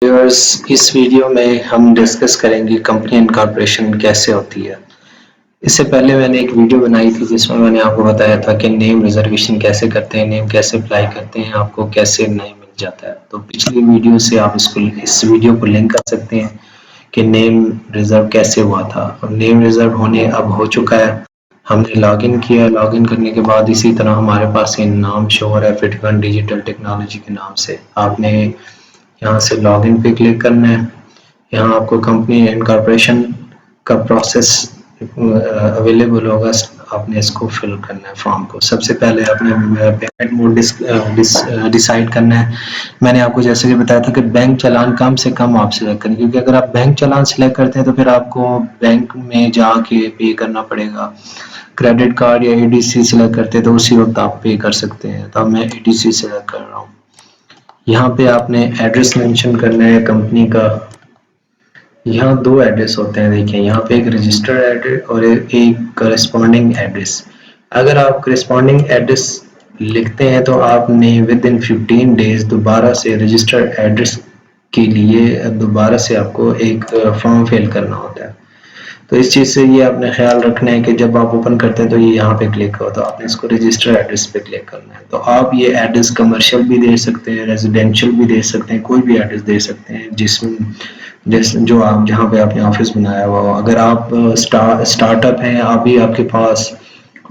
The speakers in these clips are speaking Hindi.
व्यूअर्स, इस वीडियो में हम डिस्कस करेंगे कंपनी इनकॉर्पोरेशन कैसे होती है। इससे पहले मैंने एक वीडियो बनाई थी जिसमें मैंने आपको बताया था कि नेम रिजर्वेशन कैसे करते हैं, नेम कैसे अप्लाई करते हैं, आपको कैसे नेम मिल जाता है। तो पिछली वीडियो से आप इस वीडियो को लिंक कर सकते हैं कि नेम रिजर्व कैसे हुआ था। और नेम रिजर्व होने अब हो चुका है। हमने लॉगिन किया, लॉगिन करने के बाद इसी तरह हमारे पास ये नाम शो हो रहा है फिटकन डिजिटल टेक्नोलॉजी के नाम से। आपने यहाँ से लॉगिन पे क्लिक करना है। यहाँ आपको कंपनी इनकॉर्पोरेशन का प्रोसेस अवेलेबल होगा। आपने इसको फिल करना है फॉर्म को। सबसे पहले आपने पेमेंट मोड डिसाइड करना है। मैंने आपको जैसे कि बताया था कि बैंक चालान कम से कम आप सिलेक्ट करें, क्योंकि अगर आप बैंक चालान सिलेक्ट करते हैं तो फिर आपको बैंक में जाके पे करना पड़ेगा। क्रेडिट कार्ड या एडीसी सिलेक्ट करते हैं तो उसी वक्त आप पे कर सकते हैं। तो मैं एडीसी सिलेक्ट कर रहा हूँ। यहाँ पे आपने एड्रेस मेंशन करना है कंपनी का। यहाँ दो एड्रेस होते हैं, देखिए यहाँ पे एक रजिस्टर्ड एड्रेस और एक करस्पॉन्डिंग एड्रेस। अगर आप करस्पॉन्डिंग एड्रेस लिखते हैं तो आपने विद इन 15 डेज दोबारा से रजिस्टर्ड एड्रेस के लिए दोबारा से आपको एक फॉर्म फिल करना होता है। तो इस चीज़ से ये आपने ख्याल रखना है कि जब आप ओपन करते हैं तो ये यहाँ पे क्लिक हो तो आपने इसको रजिस्टर एड्रेस पे क्लिक करना है। तो आप ये एड्रेस कमर्शियल भी दे सकते हैं, रेजिडेंशियल भी दे सकते हैं, कोई भी एड्रेस दे सकते हैं जिस जो आप जहाँ पे आपने ऑफिस बनाया हुआ हो। अगर आप स्टार्टअप हैं, अभी आपके पास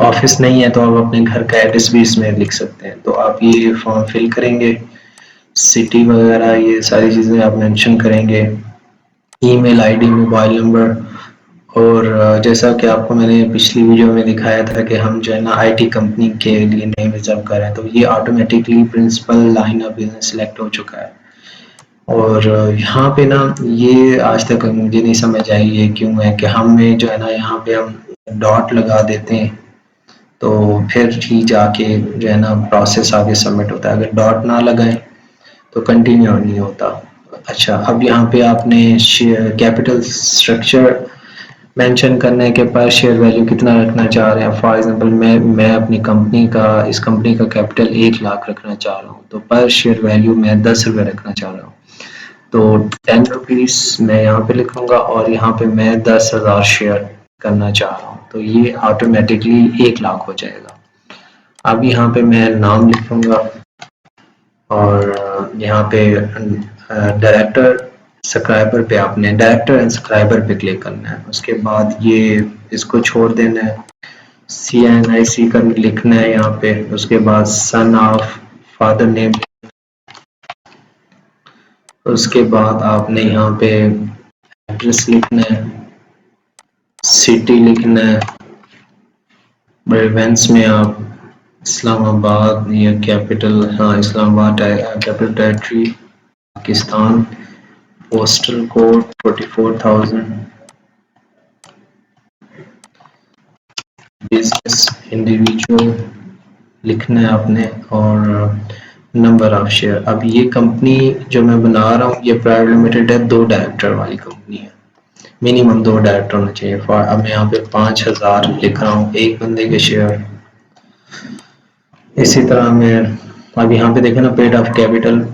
ऑफिस नहीं है, तो आप अपने घर का एड्रेस भी इसमें लिख सकते हैं। तो आप ये फॉर्म फिल करेंगे, सिटी वगैरह ये सारी चीज़ें आप मेंशन करेंगे, ईमेल आईडी, मोबाइल नंबर। और जैसा कि आपको मैंने पिछली वीडियो में दिखाया था कि हम जो है ना आईटी कंपनी के लिए नेम रिजर्व कर रहे हैं, तो ये automatically principal line of business select हो चुका है। और यहाँ पे ना ये आज तक मुझे नहीं समझ आई ये क्यों है कि हमें जो है ना यहाँ पे हम डॉट लगा देते हैं तो फिर ही जाके जो है ना प्रोसेस आगे सबमिट होता है। अगर डॉट ना लगाएं तो कंटिन्यू नहीं होता। अच्छा, अब यहाँ पे आपने कैपिटल स्ट्रक्चर मेंशन करना है कि पर शेयर वैल्यू कितना रखना चाह रहे हैं। फॉर एग्जांपल मैं अपनी कंपनी का इस कंपनी का कैपिटल 1 लाख रखना चाह रहा हूँ, तो पर शेयर वैल्यू मैं 10 रुपये रखना चाह रहा हूँ। तो 10 रुपीज़ मैं यहाँ पे लिखूंगा और यहाँ पे मैं 10,000 शेयर करना चाह रहा हूँ, तो ये ऑटोमेटिकली 1 लाख हो जाएगा। अब यहाँ पे मैं नाम लिखूंगा और यहाँ पे डायरेक्टर सब्सक्राइबर पे आपने डायरेक्टर एंड सब्सक्राइबर पे क्लिक करना है। उसके बाद ये इसको छोड़ देना है, CNIC का लिखना है यहाँ पे। उसके बाद सन ऑफ फादर नेम, उसके बाद आपने यहाँ पे एड्रेस लिखना है, सिटी लिखना है। ब्रेवेंस में आप इस्लामाबाद या कैपिटल, हाँ Islamabad capital territory Pakistan, postal code 44,000, business individual लिखना है आपने और नंबर ऑफ शेयर। अब ये कंपनी जो मैं बना रहा हूँ ये प्राइवेट लिमिटेड है, 2 डायरेक्टर वाली कंपनी है। मिनिमम 2 डायरेक्टर होना चाहिए। अब मैं यहाँ पे 5,000 लिख रहा हूँ एक बंदे के शेयर। इसी तरह मैं अब यहाँ पे देखें ना पेड ऑफ कैपिटल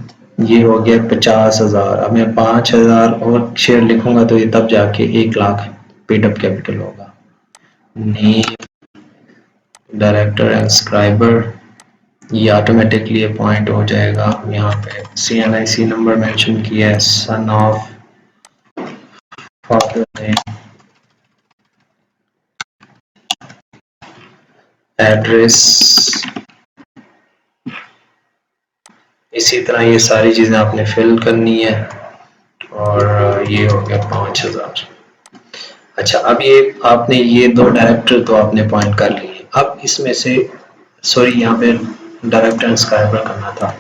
ये हो गया 50,000। अब मैं 5,000 और शेयर लिखूंगा तो ये तब जाके 1 लाख पेड अप कैपिटल होगा। नेम, डायरेक्टर एंड सब्सक्राइबर ये ऑटोमेटिकली अपॉइंट हो जाएगा। यहाँ पे CNIC नंबर मेंशन किया है, son of father name, address. इसी तरह ये सारी चीजें आपने फिल करनी है और ये हो गया 5,000। अच्छा, अब ये आपने ये 2 डायरेक्टर तो आपने अपॉइंट कर लिए। अब इसमें से सॉरी यहाँ पे डायरेक्टर एंड सब्सक्राइबर करना था।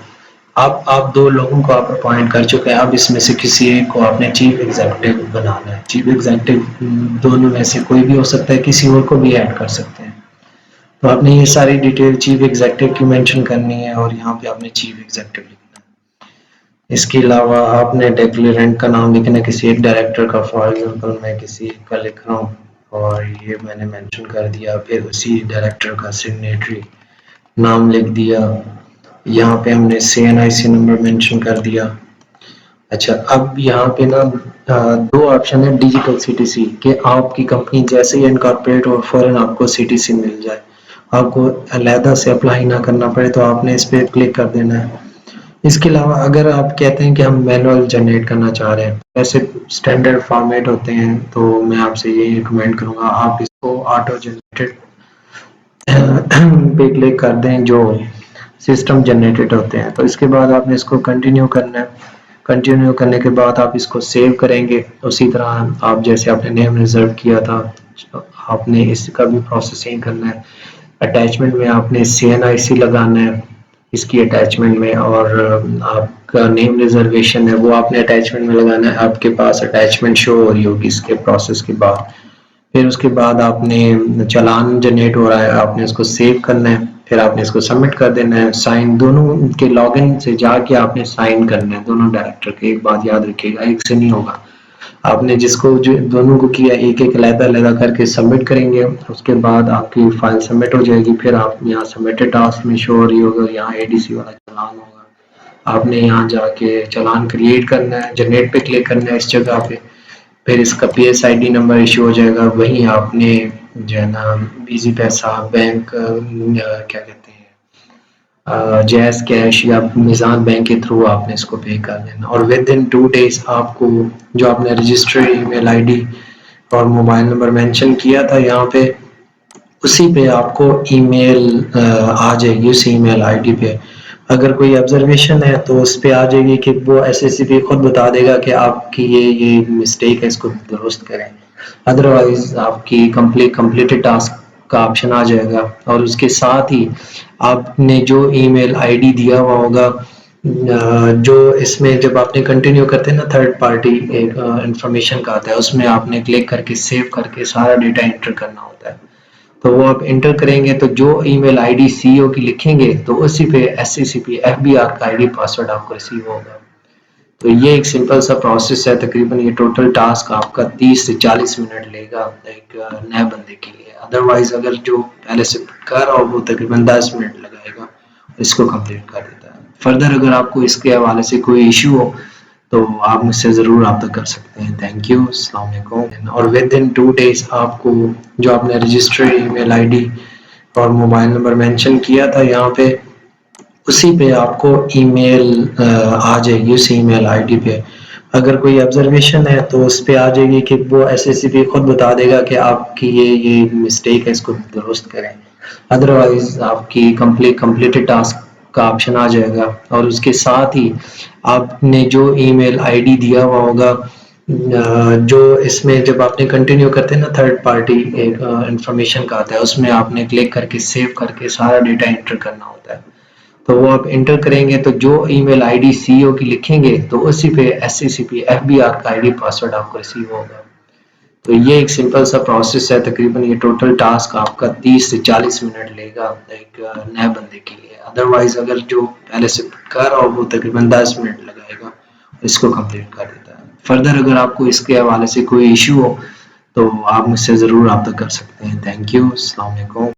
अब आप 2 लोगों को आप अपॉइंट कर चुके हैं। अब इसमें से किसी एक को आपने चीफ एग्जीक्यूटिव बनाना है। चीफ एग्जीक्यूटिव दोनों में से कोई भी हो सकता है, किसी और को भी ऐड कर सकते हैं। तो आपने ये सारी डिटेल चीफ एग्जीक्यूटिव की मेंशन करनी है और यहाँ पे आपने चीफ एग्जीक्यूटिव लिखना है। इसके अलावा आपने डिक्लेरेंट का नाम लिखना है किसी एक डायरेक्टर का। फॉर एग्जांपल मैं किसी एक का लिख रहा हूँ और ये मैंने मेंशन कर दिया। फिर उसी डायरेक्टर का सिग्नेटरी नाम लिख दिया। यहाँ पे हमने CNIC नंबर मेंशन कर दिया अच्छा, अब यहाँ पे ना दो ऑप्शन है डिजिटल सीटीसी के, आपकी कंपनी जैसे ही इनकॉर्पोरेट और फौरन आपको सीटीसी मिल जाए, आपको अलहदा से अप्लाई ना करना पड़े, तो आपने इस पे क्लिक कर देना है। इसके अलावा अगर आप कहते हैं कि हम मैनुअल जनरेट करना चाह रहे हैं, ऐसे स्टैंडर्ड फॉर्मेट होते हैं, तो मैं आपसे यही रिकमेंड करूँगा आप इसको ऑटो जनरेटेड पे क्लिक कर दें जो सिस्टम जनरेटेड होते हैं। तो इसके बाद आपने इसको कंटिन्यू करना है। कंटिन्यू करने के बाद आप इसको सेव करेंगे, उसी तरह आप जैसे आपने नेम रिजर्व किया था, आपने इसका भी प्रोसेसिंग करना है। अटैचमेंट में आपने CNIC लगाना है इसकी अटैचमेंट में, और आपका नेम रिजर्वेशन है वो आपने अटैचमेंट में लगाना है। आपके पास अटैचमेंट शो हो रही होगी इसके प्रोसेस के बाद। फिर उसके बाद आपने चालान जनरेट हो रहा है, आपने इसको सेव करना है, फिर आपने इसको सबमिट कर देना है। साइन दोनों के लॉगिन से जाके आपने साइन करना है दोनों डायरेक्टर के। एक बात याद रखिएगा, एक से नहीं होगा। आपने जिसको जो दोनों को किया एक एक अलग-अलग करके सबमिट करेंगे, उसके बाद आपकी फाइल सबमिट हो जाएगी। फिर आप यहाँ सबमिटेड टास्क में शो हो रही होगा, यहाँ ADC वाला चालान होगा, आपने यहाँ जाके चालान क्रिएट करना है, जनरेट पे क्लिक करना है इस जगह पे। फिर इसका PSID नंबर इशू हो जाएगा, वहीं आपने जो है ना इजी पैसा बैंक क्या कहते हैं जैज़ कैश या मिज़ान बैंक के थ्रू आपने इसको पे कर देना, और विद इन 2 डेज आपको जो आपने रजिस्टर्ड ईमेल आईडी और मोबाइल नंबर मेंशन किया था यहाँ पे, उसी पे आपको ईमेल आ जाएगी, उस ईमेल आईडी पे। अगर कोई ऑब्जर्वेशन है तो उस पे आ जाएगी कि वो SSCP खुद बता देगा कि आपकी ये मिस्टेक है, इसको दुरुस्त करें। अदरवाइज आपकी कंप्लीटेड टास्क का ऑप्शन आ जाएगा, और उसके साथ ही आपने जो ईमेल आईडी दिया हुआ होगा, जो इसमें जब आपने कंटिन्यू करते हैं ना थर्ड पार्टी एक इंफॉर्मेशन का आता है, उसमें आपने क्लिक करके सेव करके सारा डेटा एंटर करना होता है। तो वो आप एंटर करेंगे तो जो ईमेल आईडी CEO की लिखेंगे तो उसी पे SCCP FBR का आईडी पासवर्ड आपको रिसीव होगा। तो ये एक सिंपल सा प्रोसेस है। तकरीबन ये टोटल टास्क आपका 30 से 40 मिनट लेगा एक नए बंदे के लिए। अदरवाइज अगर जो पहले से कर रहा हो वो तकरीबन 10 मिनट लगाएगा, इसको कंप्लीट कर देता है। फर्दर अगर आपको इसके हवाले से कोई इशू हो तो आप मुझसे ज़रूर रब्ता कर सकते हैं। थैंक यू, अस्सलाम वालेकुम। और विद इन 2 डेज आपको जो आपने रजिस्टर्ड ईमेल आईडी और मोबाइल नंबर मेंशन किया था यहाँ पे, उसी पे आपको ईमेल आ जाएगी, उस ईमेल आईडी पे। अगर कोई ऑब्जर्वेशन है तो उस पे आ जाएगी कि वो SSCP खुद बता देगा कि आपकी ये मिस्टेक है, इसको दुरुस्त करें। अदरवाइज आपकी कंप्लीटेड टास्क का ऑप्शन आ जाएगा, और उसके साथ ही आपने जो ईमेल आईडी दिया हुआ होगा, जो इसमें जब आपने कंटिन्यू करते हैं ना थर्ड पार्टी एक इंफॉर्मेशन का आता है, उसमें आपने क्लिक करके सेव करके सारा डेटा एंटर करना होता है। तो वो आप एंटर करेंगे तो जो ईमेल आईडी CEO की लिखेंगे तो उसी पे SCCP FBR का आईडी पासवर्ड आपको रिसीव होगा। तो ये एक सिंपल सा प्रोसेस है। तकरीबन ये टोटल टास्क आपका 30 से 40 मिनट लेगा एक नए बंदे के लिए। अदरवाइज अगर जो पहले से कर रहा हो वो तकरीबन 10 मिनट लगाएगा, इसको कंप्लीट कर देता है। फर्दर अगर आपको इसके हवाले से कोई इशू हो तो आप मुझसे ज़रूर रब्ता कर सकते हैं। थैंक यू, अस्सलाम वालेकुम।